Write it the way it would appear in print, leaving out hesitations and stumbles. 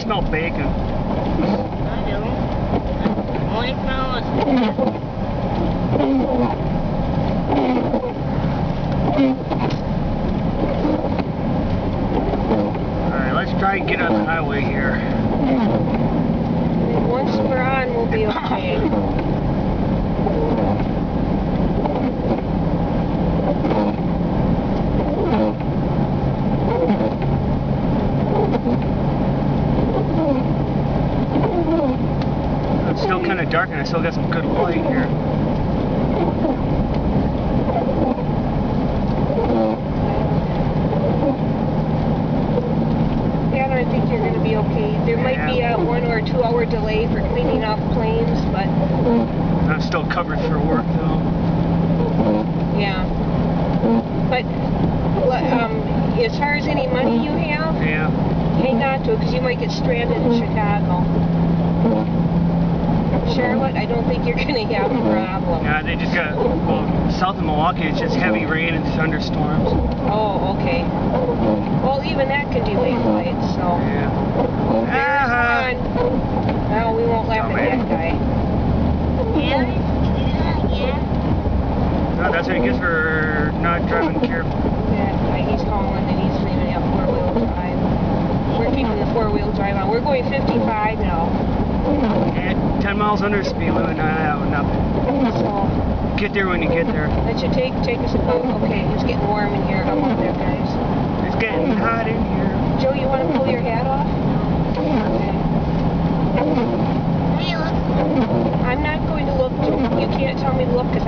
smell bacon. I do. Only smells. Alright, let's try and get on the highway here. Once we're on, we'll be okay. It's still kind of dark and I still got some good light here. Yeah, I think you're going to be okay. There might be a 1 or 2 hour delay for cleaning off planes, but... I'm still covered for work though. Yeah. But, as far as any money you have, hang on to it, because you might get stranded in Chicago. Charlotte, I don't think you're going to have a problem. Yeah, they just got, well, south of Milwaukee, it's just heavy rain and thunderstorms. Oh, okay. Well, even that can delay flights, so... Yeah. No, we won't laugh at that guy. Yeah? No, that's what he gets for not driving careful. Yeah, he's calling and he's leaving out 4-wheel drive. We're keeping the 4-wheel drive on. We're going 55 now. And 10 miles under speed limit, nothing. So, Get there when you get there. that should take us about, okay, it's getting warm in here. How about there, guys? It's getting hot in here. Joe, you want to pull your hat off? Okay. Hey, look. I'm not going to look, Joe. You can't tell me to look because